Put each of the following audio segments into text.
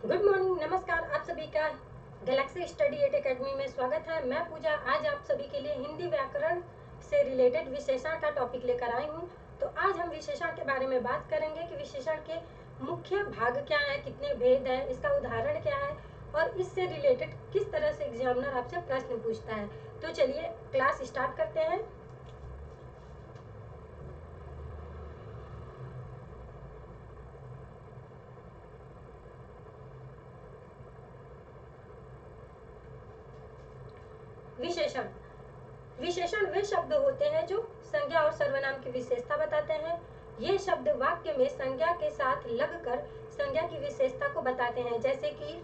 Good morning, नमस्कार। आप सभी का गैलेक्सी स्टडी एट एकेडमी में स्वागत है। मैं पूजा आज आप सभी के लिए हिंदी व्याकरण से रिलेटेड विशेषण का टॉपिक लेकर आई हूँ। तो आज हम विशेषण के बारे में बात करेंगे कि विशेषण के मुख्य भाग क्या है, कितने भेद है, इसका उदाहरण क्या है और इससे रिलेटेड किस तरह से एग्जामिनर आपसे प्रश्न पूछता है। तो चलिए क्लास स्टार्ट करते हैं। विशेषण विशेषण वे शब्द होते हैं जो संज्ञा और सर्वनाम की विशेषता बताते हैं। ये शब्द वाक्य में संज्ञा के साथ लगकर संज्ञा की विशेषता को बताते हैं, जैसे कि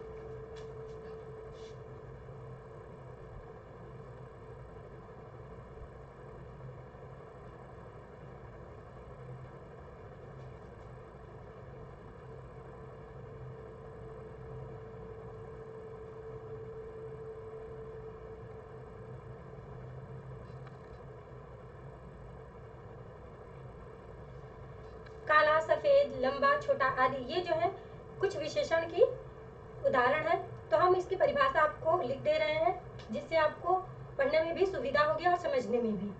काला, सफेद, लंबा, छोटा आदि। ये जो है कुछ विशेषण की उदाहरण है। तो हम इसकी परिभाषा आपको लिख दे रहे हैं, जिससे आपको पढ़ने में भी सुविधा होगी और समझने में भी।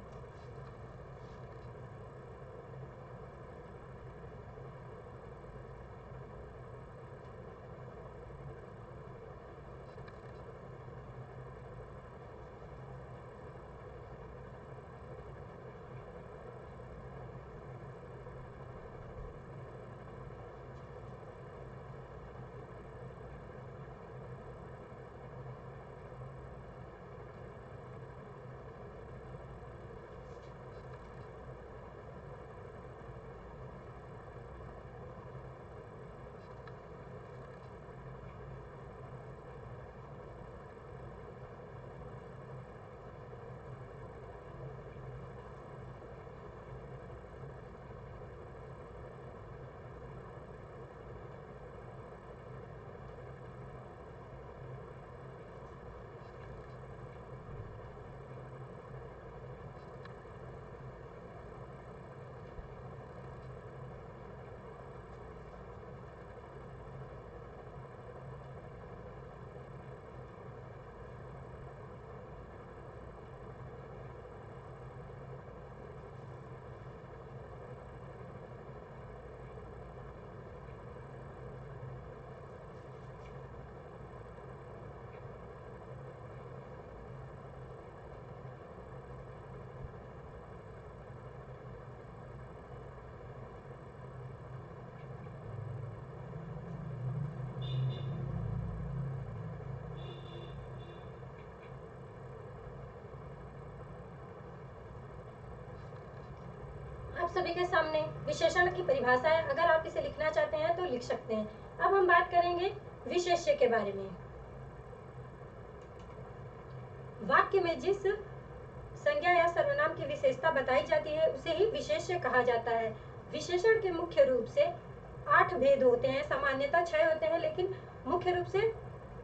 आप सभी के सामने विशेषण की परिभाषा है। अगर आप इसे लिखना चाहते हैं तो लिख सकते हैं। अब हम बात करेंगे विशेष्य के बारे में। वाक्य में जिस संज्ञा या सर्वनाम की विशेषता बताई जाती है उसे ही विशेष्य कहा जाता है। विशेषण के मुख्य रूप से 8 भेद होते हैं। सामान्यतः 6 होते हैं, लेकिन मुख्य रूप से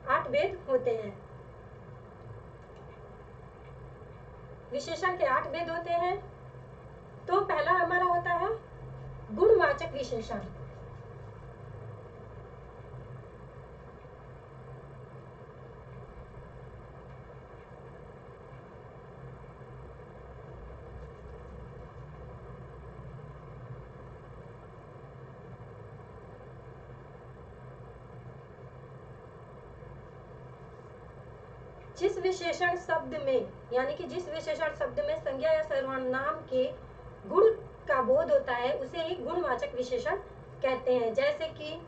8 भेद होते हैं। विशेषण के 8 भेद होते हैं। तो पहला हमारा होता है गुणवाचक विशेषण। जिस विशेषण शब्द में यानी कि जिस विशेषण शब्द में संज्ञा या सर्वनाम के गुण का बोध होता है उसे ही गुणवाचक विशेषण कहते हैं। जैसे कि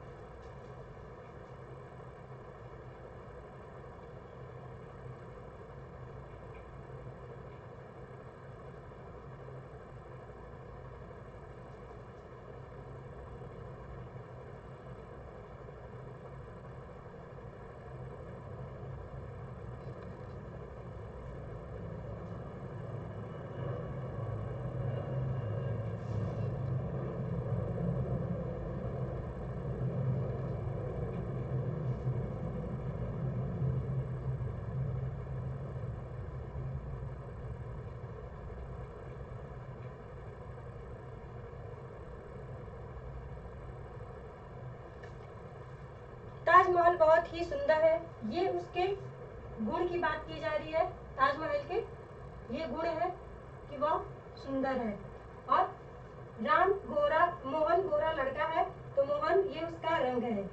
ताजमहल बहुत ही सुंदर है। ये उसके गुण की बात की जा रही है। ताजमहल के ये गुण है कि वह सुंदर है। और मोहन गोरा लड़का है, तो मोहन ये उसका रंग है।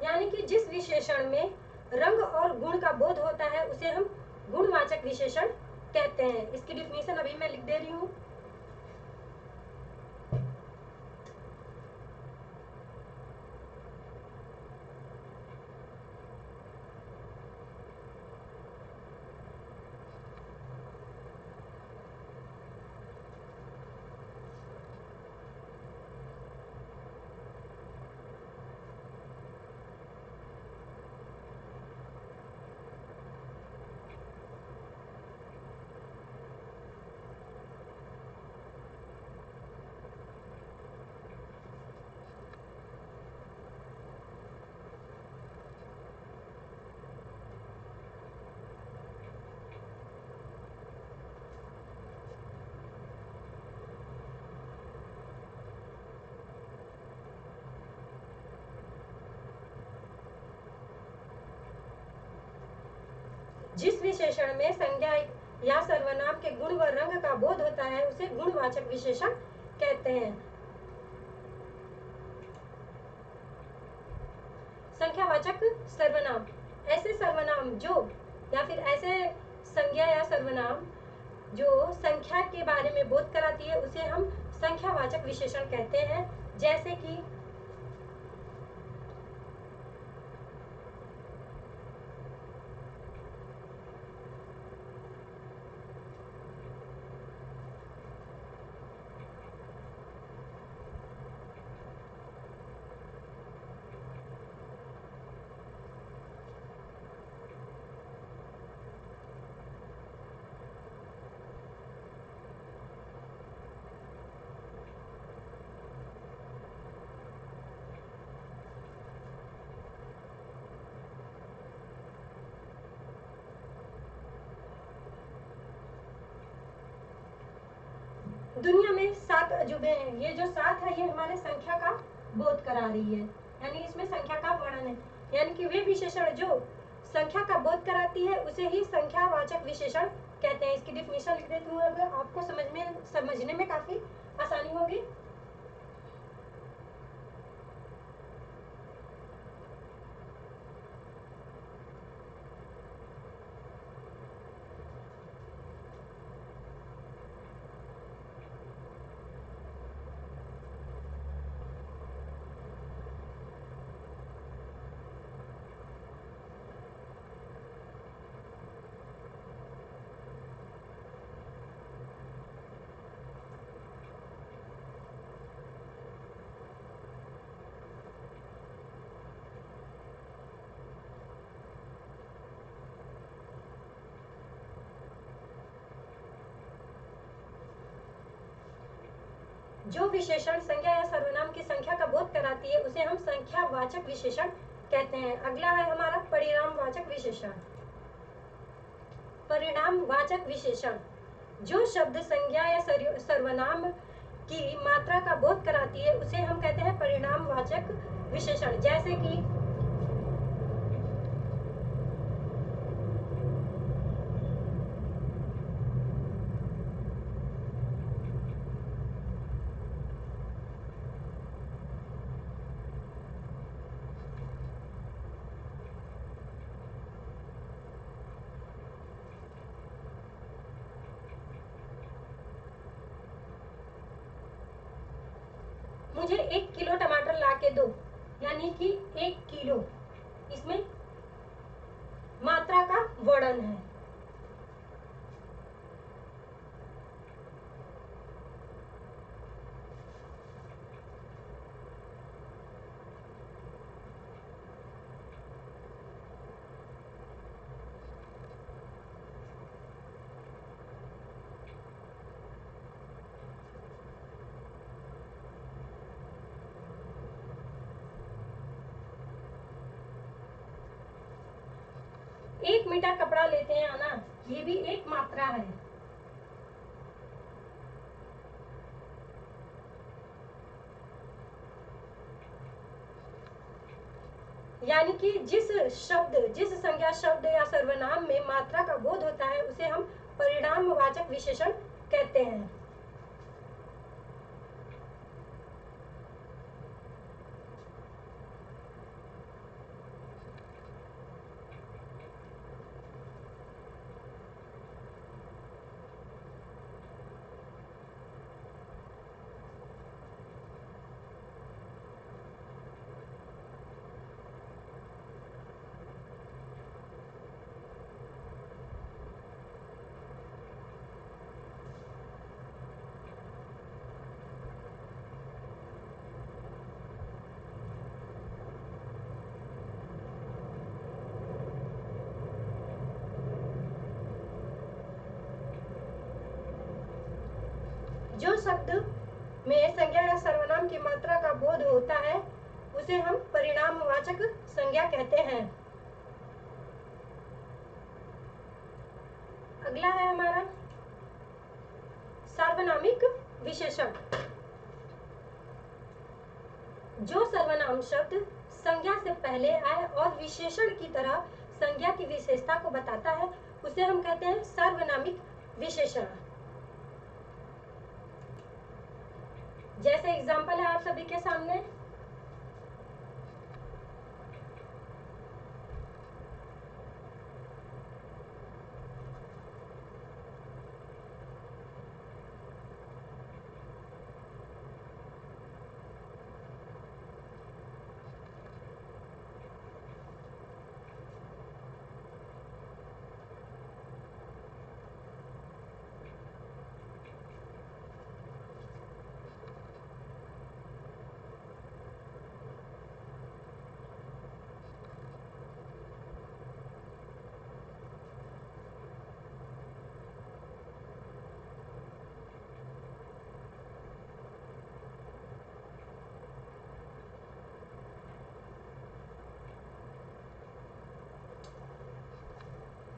यानी कि जिस विशेषण में रंग और गुण का बोध होता है उसे हम गुणवाचक विशेषण कहते हैं। इसकी डिफिनेशन अभी मैं लिख दे रही हूँ। जिस विशेषण में संज्ञा या सर्वनाम के गुण व रंग का बोध होता है उसे गुणवाचक विशेषण कहते हैं। संख्यावाचक सर्वनाम ऐसे सर्वनाम जो या फिर ऐसे संज्ञा या सर्वनाम जो संख्या के बारे में बोध कराती है उसे हम संख्यावाचक विशेषण कहते हैं। जैसे कि दुनिया में 7 अजूबे हैं। ये जो 7 है ये हमारे संख्या का बोध करा रही है, यानी इसमें संख्या का वर्णन है। यानी कि वे विशेषण जो संख्या का बोध कराती है उसे ही संख्यावाचक विशेषण कहते हैं। इसकी डिफिनेशन लिख देती हूँ, अगर आपको समझने में काफी आसानी होगी। जो विशेषण संज्ञा या सर्वनाम की संख्या का बोध कराती है उसे हम संख्यावाचक विशेषण कहते हैं। अगला है हमारा परिणामवाचक विशेषण। परिणामवाचक विशेषण जो शब्द संज्ञा या सर्वनाम की मात्रा का बोध कराती है उसे हम कहते हैं परिणामवाचक विशेषण। जैसे कि मुझे 1 किलो टमाटर ला के दो, यानी कि 1 किलो इसमें मात्रा का वर्णन है। एक मीटर कपड़ा लेते हैं आना, ये भी एक मात्रा है। यानी कि जिस संज्ञा शब्द या सर्वनाम में मात्रा का बोध होता है उसे हम परिणामवाचक विशेषण कहते हैं। जो शब्द में संज्ञा या सर्वनाम की मात्रा का बोध होता है उसे हम परिणामवाचक संज्ञा कहते हैं। अगला है हमारा सार्वनामिक विशेषण। जो सर्वनाम शब्द संज्ञा से पहले आए और विशेषण की तरह संज्ञा की विशेषता को बताता है उसे हम कहते हैं सार्वनामिक विशेषण। जैसे एग्जाम्पल है आप सभी के सामने,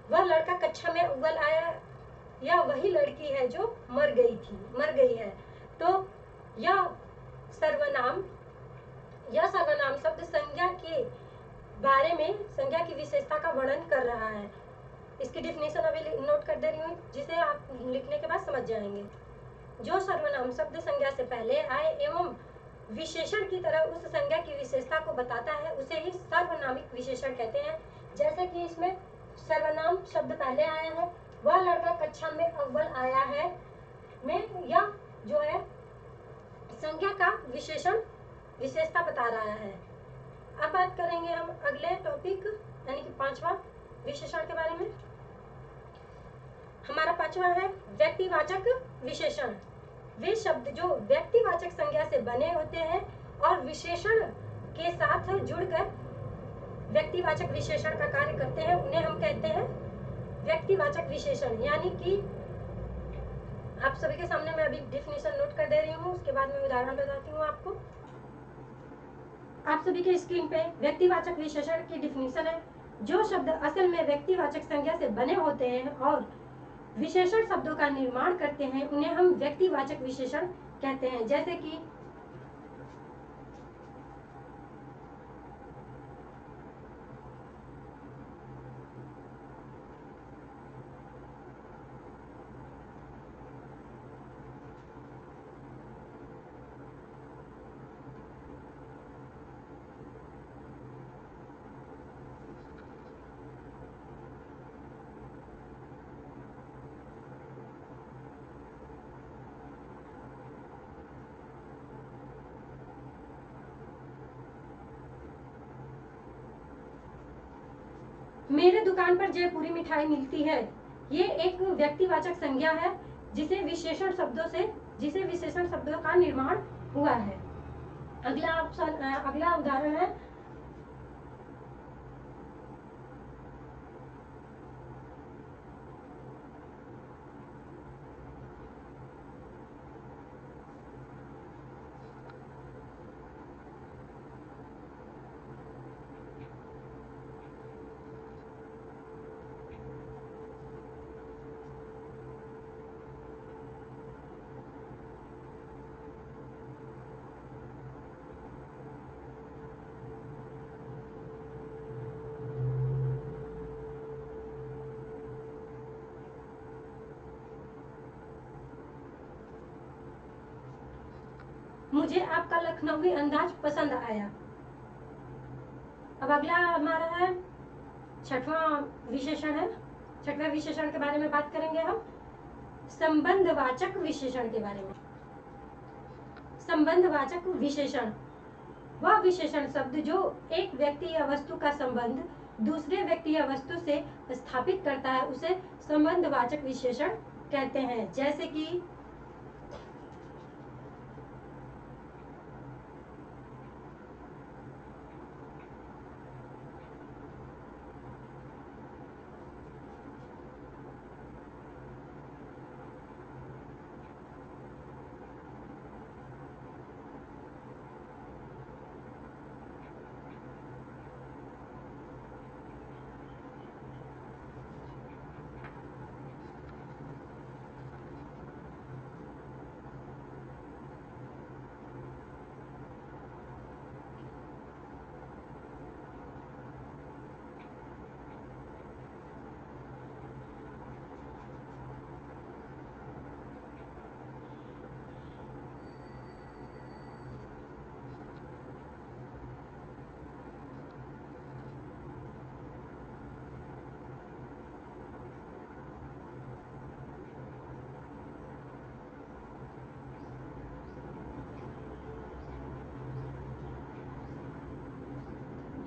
वह लड़का कक्षा में अव्वल आया, यह वही लड़की है जो मर गई है। तो यह सर्वनाम शब्द संज्ञा के बारे में संज्ञा की विशेषता का वर्णन कर रहा है। इसकी डिफिनेशन अभी नोट कर दे रही हूँ जिसे आप लिखने के बाद समझ जाएंगे। जो सर्वनाम शब्द संज्ञा से पहले आए एवं विशेषण की तरह उस संज्ञा की विशेषता को बताता है उसे ही सार्वनामिक विशेषण कहते हैं। जैसे कि इसमें सर्वनाम शब्द पहले आया है, वह लड़का कक्षा में अव्वल आया है में यह जो है संज्ञा का विशेषता बता रहा है। अब बात करेंगे हम अगले टॉपिक यानी कि पांचवा विशेषण के बारे में। हमारा पांचवा है व्यक्तिवाचक विशेषण। वे शब्द जो व्यक्तिवाचक संज्ञा से बने होते हैं और विशेषण के साथ जुड़कर व्यक्तिवाचक विशेषण का कार्य करते हैं उन्हें हम कहते हैं व्यक्तिवाचक विशेषण। यानी कि आप सभी के सामने मैं अभी डिफिनेशन नोट कर दे रही हूँ, उसके बाद मैं उदाहरण बताती हूँ आपको। आप सभी के स्क्रीन पे व्यक्तिवाचक विशेषण की डिफिनेशन है। जो शब्द असल में व्यक्तिवाचक संज्ञा से बने होते हैं और विशेषण शब्दों का निर्माण करते हैं उन्हें हम व्यक्तिवाचक विशेषण कहते हैं। जैसे कि मेरे दुकान पर जयपुरी मिठाई मिलती है, ये एक व्यक्तिवाचक संज्ञा है जिसे विशेषण शब्दों का निर्माण हुआ है। अगला उदाहरण है मुझे आपका लखनवी अंदाज पसंद आया। अब अगला हमारा है छठवां विशेषण है। छठवें विशेषण के बारे में बात करेंगे हम, संबंधवाचक विशेषण के बारे में। संबंधवाचक विशेषण वह विशेषण शब्द जो एक व्यक्ति या वस्तु का संबंध दूसरे व्यक्ति या वस्तु से स्थापित करता है उसे संबंधवाचक विशेषण कहते हैं। जैसे कि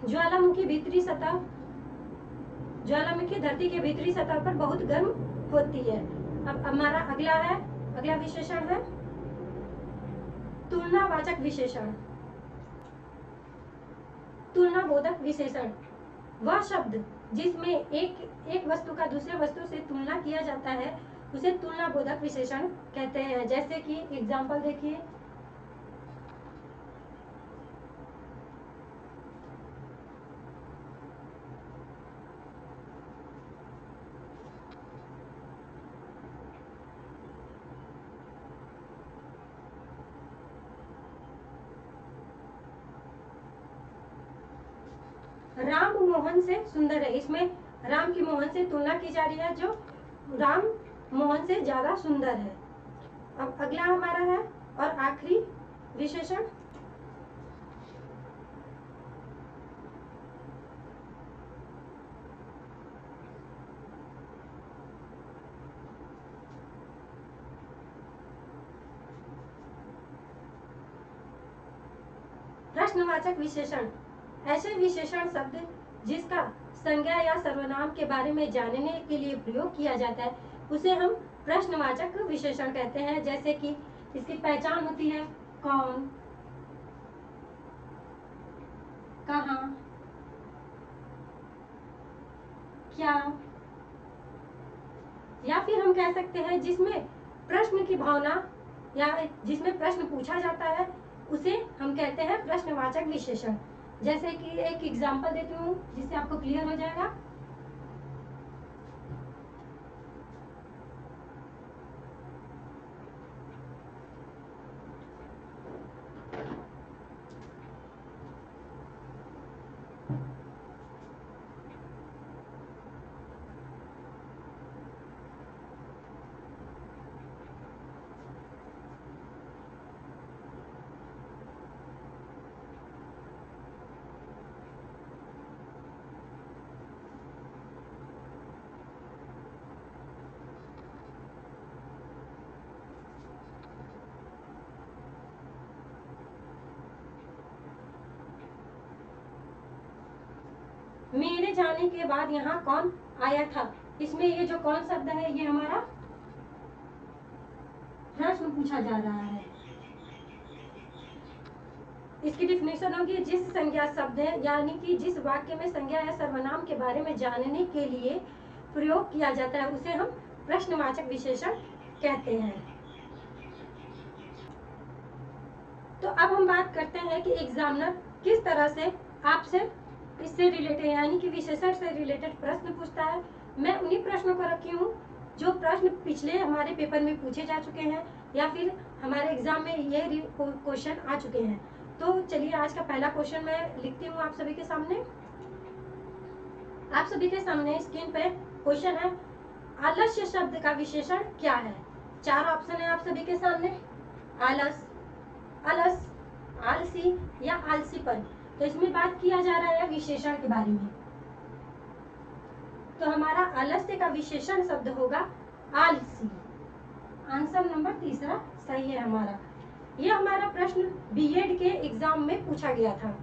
ज्वालामुखी भीतरी सतह, ज्वालामुखी धरती के भीतरी सतह पर बहुत गर्म होती है। अब हमारा अगला विशेषण है तुलनावाचक विशेषण। तुलनाबोधक विशेषण वह शब्द जिसमें एक वस्तु का दूसरे वस्तु से तुलना किया जाता है उसे तुलनाबोधक विशेषण कहते हैं। जैसे कि एग्जाम्पल देखिए, राम मोहन से सुंदर है। इसमें राम की मोहन से तुलना की जा रही है जो राम मोहन से ज्यादा सुंदर है। अब अगला हमारा है और आखिरी विशेषण प्रश्नवाचक विशेषण। ऐसे विशेषण शब्द जिसका संज्ञा या सर्वनाम के बारे में जानने के लिए प्रयोग किया जाता है उसे हम प्रश्नवाचक विशेषण कहते हैं। जैसे कि इसकी पहचान होती है कौन, कहाँ, क्या, या फिर हम कह सकते हैं जिसमें प्रश्न की भावना या जिसमें प्रश्न पूछा जाता है उसे हम कहते हैं प्रश्नवाचक विशेषण। जैसे कि एक एग्जांपल देती हूँ जिससे आपको क्लियर हो जाएगा। मेरे जाने के बाद यहाँ कौन आया था, इसमें ये जो कौन शब्द है ये हमारा प्रश्न पूछा जा रहा है। इसकी डिफिनेशन होगी जिस संज्ञा शब्द है यानी कि जिस वाक्य में संज्ञा या सर्वनाम के बारे में जानने के लिए प्रयोग किया जाता है उसे हम प्रश्नवाचक विशेषण कहते हैं। तो अब हम बात करते हैं कि एग्जामिनर किस तरह से आपसे इससे रिलेटेड यानी कि विशेषण से रिलेटेड प्रश्न पूछता है। मैं उन्हीं प्रश्नों को रखी हूँ जो प्रश्न पिछले हमारे पेपर में पूछे जा चुके हैं या फिर हमारे एग्जाम में ये क्वेश्चन आ चुके हैं। तो चलिए आज का पहला क्वेश्चन मैं लिखती हूँ आप सभी के सामने। आप सभी के सामने स्क्रीन पे क्वेश्चन है, आलस्य शब्द का विशेषण क्या है। 4 ऑप्शन है आप सभी के सामने, आलस, अलस, आलसी या आलसीपन। तो इसमें बात किया जा रहा है विशेषण के बारे में। तो हमारा आलस्य का विशेषण शब्द होगा आलसी। आंसर नंबर तीसरा सही है हमारा। यह हमारा प्रश्न बीएड के एग्जाम में पूछा गया था।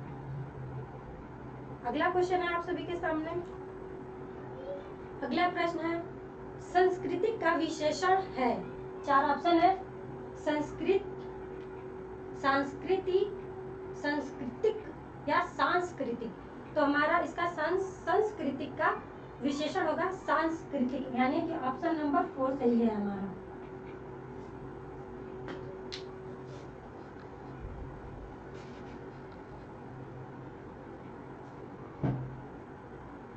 अगला क्वेश्चन है आप सभी के सामने। अगला प्रश्न है सांस्कृतिक का विशेषण है। 4 ऑप्शन है संस्कृत, संस्कृति, सांस्कृतिक या सांस्कृतिक। तो हमारा इसका सांस्कृतिक का विशेषण होगा सांस्कृतिक, यानी कि ऑप्शन नंबर 4 सही है हमारा।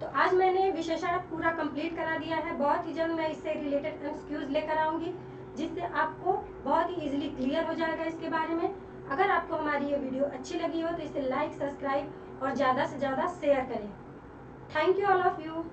तो आज मैंने विशेषण पूरा कंप्लीट करा दिया है। बहुत ही जल्द मैं इससे रिलेटेड एमसीक्यूज लेकर आऊंगी, जिससे आपको बहुत ही इजीली क्लियर हो जाएगा इसके बारे में। अगर आपको हमारी ये वीडियो अच्छी लगी हो तो इसे लाइक, सब्सक्राइब और ज़्यादा से ज़्यादा शेयर करें। Thank you all of you.